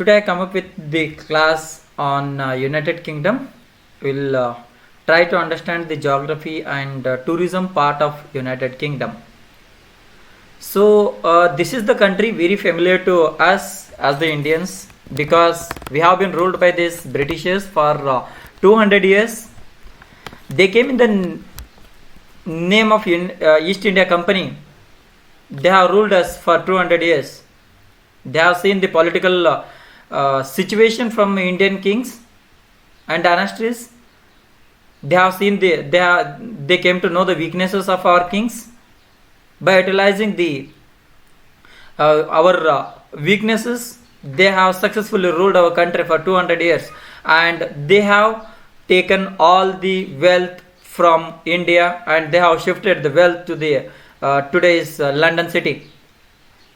Today I come up with the class on United Kingdom. We'll try to understand the geography and tourism part of United Kingdom. So this is the country very familiar to us as the Indians because we have been ruled by these Britishers for 200 years. They came in the name of East India Company. They have ruled us for 200 years. They have seen the political situation from Indian kings and dynasties. They have seen they came to know the weaknesses of our kings by utilizing our weaknesses. They have successfully ruled our country for 200 years, and they have taken all the wealth from India and they have shifted the wealth to the today's London city.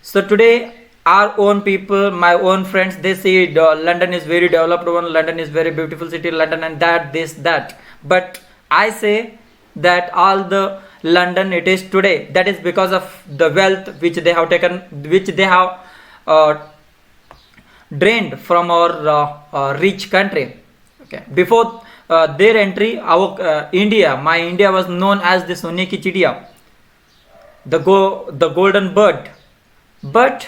So today our own people, my own friends, they say London is very developed one, London is very beautiful city, London and that. But I say that all the London it is today, that is because of the wealth which they have taken, which they have drained from our rich country. Okay, before their entry, our my India was known as the Sone ki Chidiya, the golden bird. But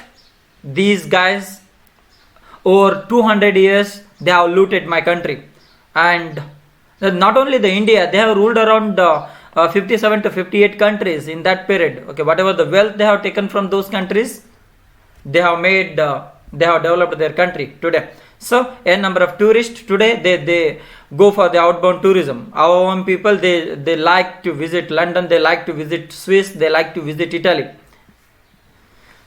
these guys over 200 years they have looted my country, and not only the India, they have ruled around 57 to 58 countries in that period. Okay, whatever the wealth they have taken from those countries, they have made they have developed their country today. So a number of tourists today they go for the outbound tourism. Our own people they like to visit London, they like to visit Swiss, they like to visit Italy.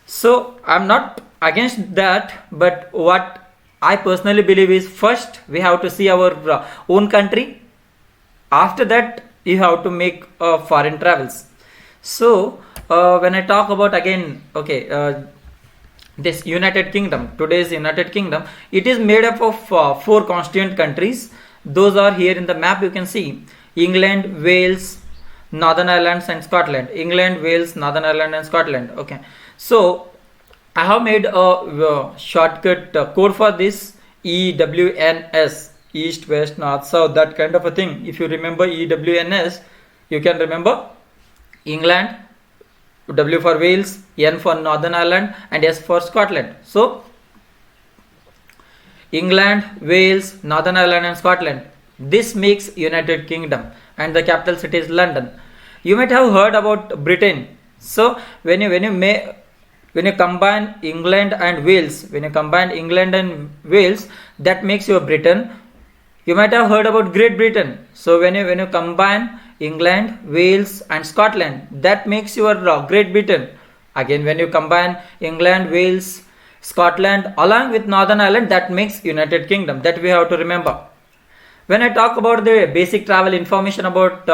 So I'm not against that, but what I personally believe is first we have to see our own country. After that you have to make foreign travels. So when I talk about again, this United Kingdom, today's United Kingdom, it is made up of 4 constituent countries. Those are here in the map. You can see England, Wales, Northern Ireland and Scotland. England, Wales, Northern Ireland and Scotland. Okay, so I have made a shortcut code for this: EWNS, East, West, North, South, that kind of a thing. If you remember EWNS, you can remember England, W for Wales, N for Northern Ireland and S for Scotland. So England, Wales, Northern Ireland and Scotland, this makes United Kingdom, and the capital city is London. You might have heard about Britain. So when you combine England and Wales, that makes your Britain. You might have heard about Great Britain. So when you combine England, Wales and Scotland, that makes your Great Britain. Again, when you combine England, Wales, Scotland along with Northern Ireland, that makes United Kingdom. That we have to remember. When I talk about the basic travel information about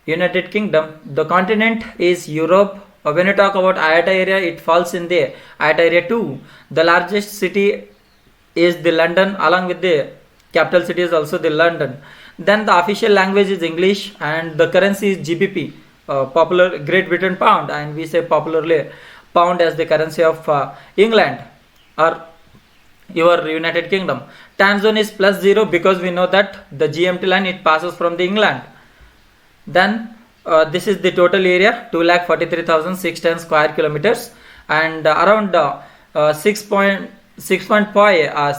United Kingdom, the continent is Europe. When you talk about IATA area, it falls in the IATA area 2. The largest city is the London, along with the capital city is also the London. Then the official language is English and the currency is GBP, popular Great Britain pound, and we say popularly pound as the currency of England or your United Kingdom. Time zone is +0 because we know that the GMT line it passes from the England. Then this is the total area, 2,43,610 square kilometers, and around 6.5 or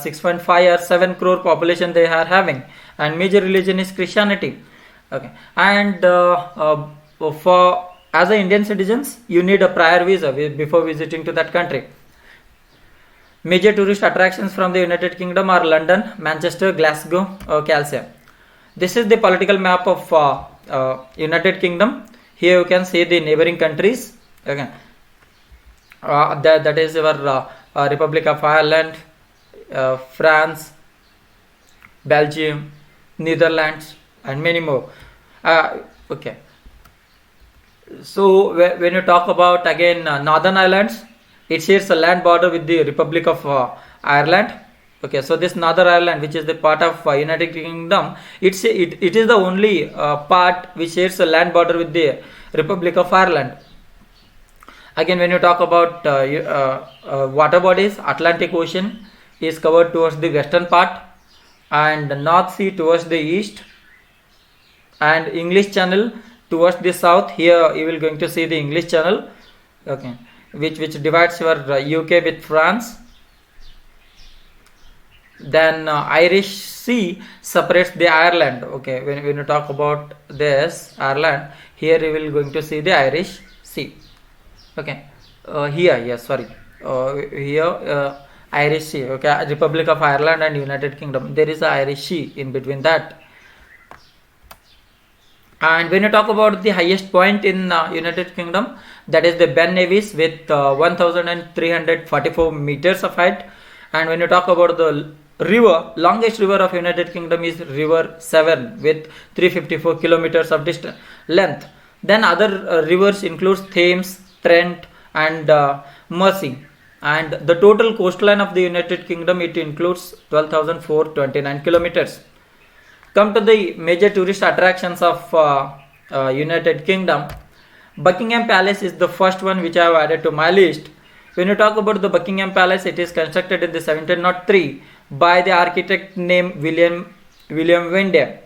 7 crore population they are having, and major religion is Christianity. Okay, and for as a Indian citizens you need a prior visa before visiting to that country. Major tourist attractions from the United Kingdom are London, Manchester, Glasgow, Calais. This is the political map of United Kingdom. Here you can see the neighboring countries. Okay, that is our Republic of Ireland, France, Belgium, Netherlands and many more. Okay, so when you talk about again Northern Ireland, it shares a land border with the Republic of Ireland. Okay, so this Northern Ireland, which is the part of United Kingdom, it is the only part which shares a land border with the Republic of Ireland. Again, when you talk about water bodies, Atlantic Ocean, is covered towards the western part, and North Sea towards the east, and English Channel towards the south. Here you will going to see the English Channel, okay, which divides your UK with France. Then Irish Sea separates the Ireland. Okay, when you talk about this Ireland, here you will going to see the Irish Sea. Okay, here, yes, sorry, here Irish Sea. Okay, Republic of Ireland and United Kingdom. There is a Irish Sea in between that. And when you talk about the highest point in United Kingdom, that is the Ben Nevis with 1344 meters of height. And when you talk about the longest river of United Kingdom is River Severn with 354 kilometers of distance length. Then other rivers includes Thames, Trent, and Mersey. And the total coastline of the United Kingdom, it includes 12,429 kilometers. Come to the major tourist attractions of United Kingdom. Buckingham Palace is the first one which I have added to my list. When you talk about the Buckingham Palace, it is constructed in the 1703 by the architect named William Wyndham.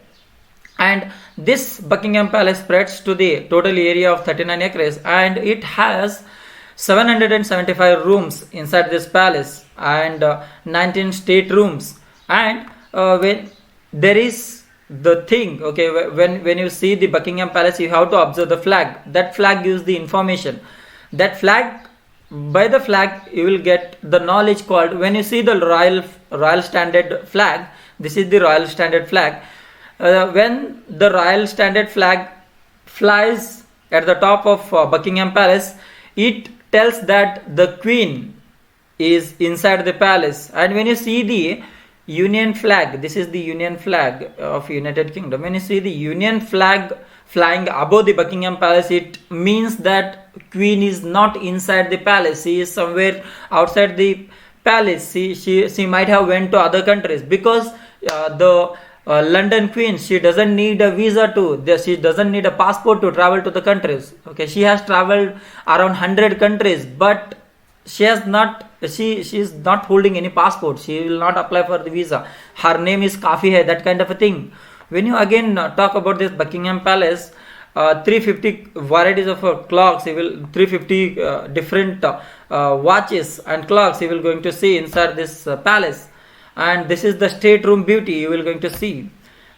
And this Buckingham Palace spreads to the total area of 39 acres, and it has 775 rooms inside this palace and 19 state rooms. And when there is the thing, okay, when you see the Buckingham Palace, you have to observe the flag. That flag gives the information. That flag, by the flag you will get the knowledge called, when you see the royal standard flag, this is the royal standard flag. When the royal standard flag flies at the top of Buckingham Palace, it tells that the Queen is inside the palace. And when you see the Union flag, this is the Union flag of United Kingdom. When you see the Union flag flying above the Buckingham Palace, it means that Queen is not inside the palace. She is somewhere outside the palace. She might have went to other countries, because the London Queen, she doesn't need a visa she doesn't need a passport to travel to the countries. Okay, she has traveled around 100 countries, but she is not holding any passport. She will not apply for the visa. Her name is Kafi hai, that kind of a thing. When you again talk about this Buckingham Palace, 350 varieties of clocks, 350 different watches and clocks you will going to see inside this palace. And this is the state room beauty you will going to see.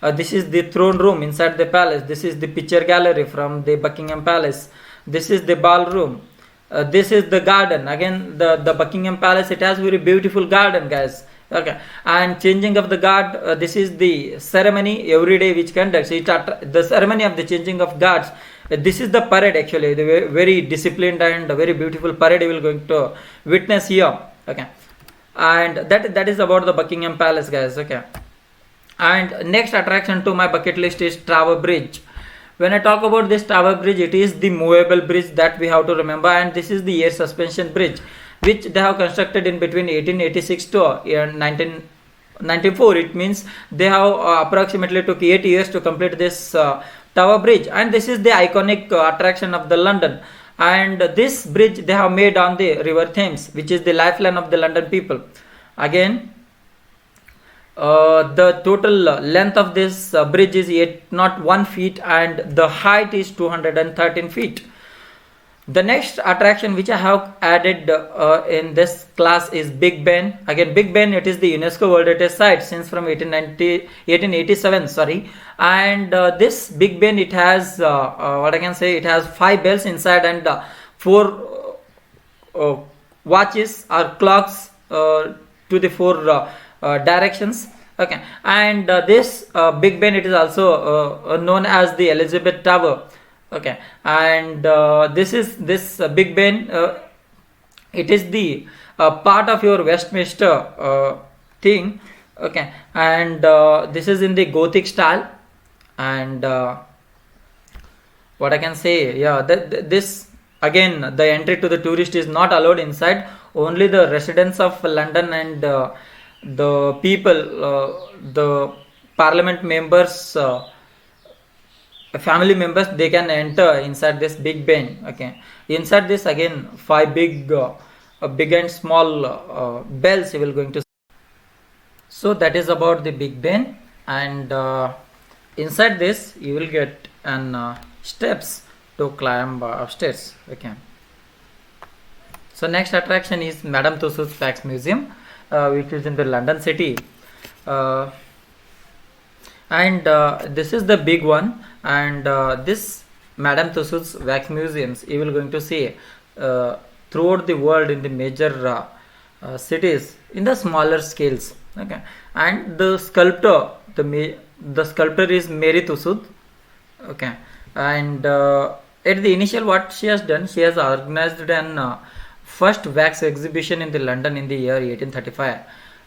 This is the throne room inside the palace. This is the picture gallery from the Buckingham Palace. This is the ballroom. This is the garden. Again, the Buckingham Palace, it has very beautiful garden, guys. Okay, and changing of the guard, this is the ceremony every day which conducts the ceremony of the changing of guards. This is the parade, actually, the very disciplined and very beautiful parade you will going to witness here. Okay, and that is about the Buckingham Palace, guys. Okay, and next attraction to my bucket list is Tower Bridge. When I talk about this Tower Bridge, it is the movable bridge that we have to remember, and this is the air suspension bridge which they have constructed in between 1886 to 1994. It means they have approximately took 8 years to complete this Tower Bridge, and this is the iconic attraction of the London. And this bridge they have made on the River Thames, which is the lifeline of the London people. Again, the total length of this bridge is 801 feet, and the height is 213 feet. The next attraction which I have added in this class is Big Ben. Again, Big Ben, it is the UNESCO World Heritage Site since from 1887. Sorry, and this Big Ben, it has what I can say, it has 5 bells inside and 4 watches or clocks to the 4 directions. Okay, and this Big Ben, it is also known as the Elizabeth Tower. Okay, and this Big Ben, it is the part of your Westminster thing. Okay, and this is in the Gothic style, and what I can say, yeah, this again, the entry to the tourist is not allowed inside. Only the residents of London and the people, the parliament members, family members, they can enter inside this Big Ben. Okay, inside this again 5 big and small bells you will going to see. So that is about the Big Ben, and inside this you will get an steps to climb upstairs. Okay. So next attraction is Madame Tussauds Wax Museum, which is in the London city, uh, and this is the big one. And this Madame Tussauds Wax Museums you will going to see uh, throughout the world in the major cities in the smaller scales. Okay, and the sculptor, the sculptor is Mary Tussaud. Okay, and at the initial what she has done, she has organized an first wax exhibition in the London in the year 1835,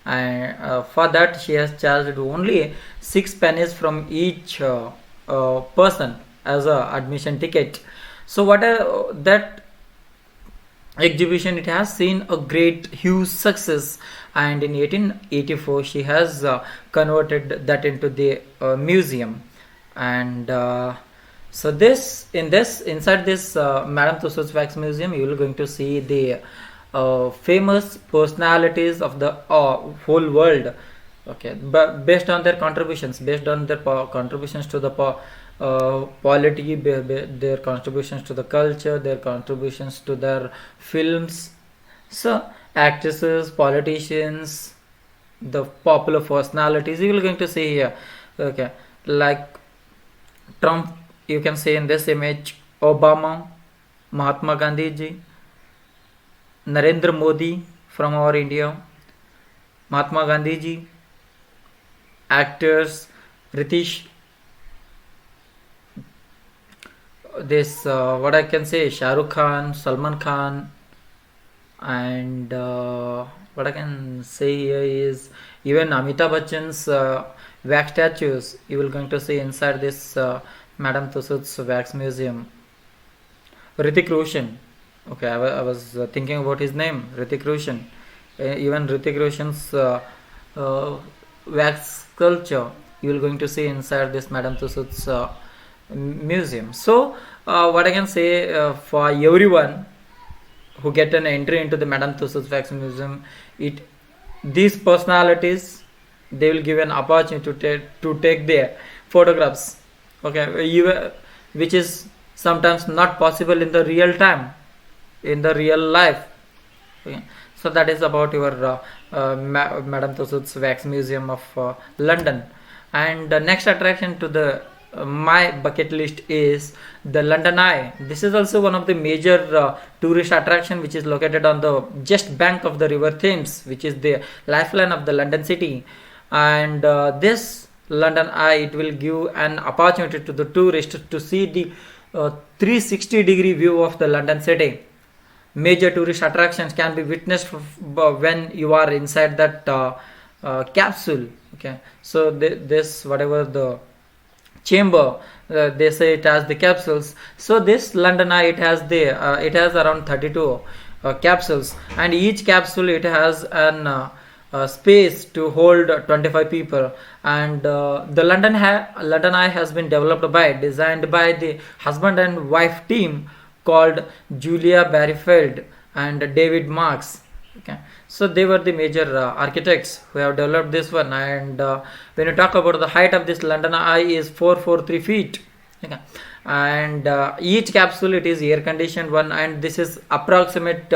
and for that she has charged only 6 pennies from each person as a admission ticket. So what that exhibition, it has seen a great huge success, and in 1884 she has converted that into the museum. And so this inside this Madame Tussauds Wax Museum you will going to see the famous personalities of the whole world. Okay, but based on their contributions, contributions to the polity, their contributions to the culture, their contributions to their films. So actresses, politicians, the popular personalities you will going to see here. Okay, like Trump, you can see in this image, Obama, Mahatma Gandhi ji, Narendra Modi from our India, Mahatma Gandhi ji, actors, Ritish, this what I can say, Shah Rukh Khan, Salman Khan, and what I can say here is even Amitabh Bachchan's wax statues you will going to see inside this Madame Tussauds Wax Museum. Hrithik Roshan, okay, I was thinking about his name, Hrithik Roshan. Even Hrithik Roshan's wax sculpture you will going to see inside this Madame Tussauds museum. So what I can say, for everyone who get an entry into the Madame Tussauds Wax Museum, these personalities, they will give an opportunity to take their photographs. Okay, which is sometimes not possible in the real time, in the real life. Okay. So that is about your Madame Tussauds Wax Museum of London. And the next attraction to the my bucket list is the London Eye. This is also one of the major tourist attraction which is located on the just bank of the river Thames, which is the lifeline of the London city. And this London Eye, it will give an opportunity to the tourist to see the 360-degree view of the London city. Major tourist attractions can be witnessed when you are inside that capsule. Okay, so this whatever the chamber, they say it has the capsules. So this London Eye, it has around 32 capsules, and each capsule it has an space to hold 25 people. And the London Eye has been designed by the husband and wife team called Julia Barryfeld and David Marks. Okay, so they were the major architects who have developed this one. And when you talk about the height of this London Eye is 443 feet. Okay, and each capsule, it is air conditioned one, and this is approximate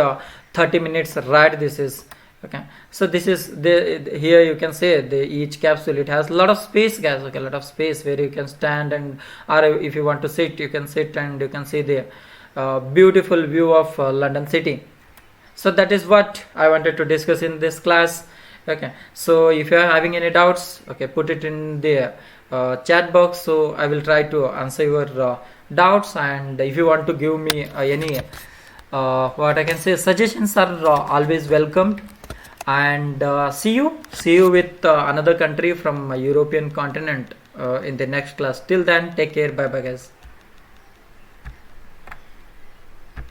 30 minutes ride this is. Okay, so this is here you can say each capsule, it has a lot of space, guys. Okay, a lot of space where you can stand, and or if you want to sit, you can sit, and you can see the beautiful view of London city. So that is what I wanted to discuss in this class. Okay, so if you are having any doubts, okay, put it in the chat box, so I will try to answer your doubts. And if you want to give me any what I can say, suggestions are always welcomed. And see you with another country from European continent in the next class. Till then, take care. Bye bye, guys.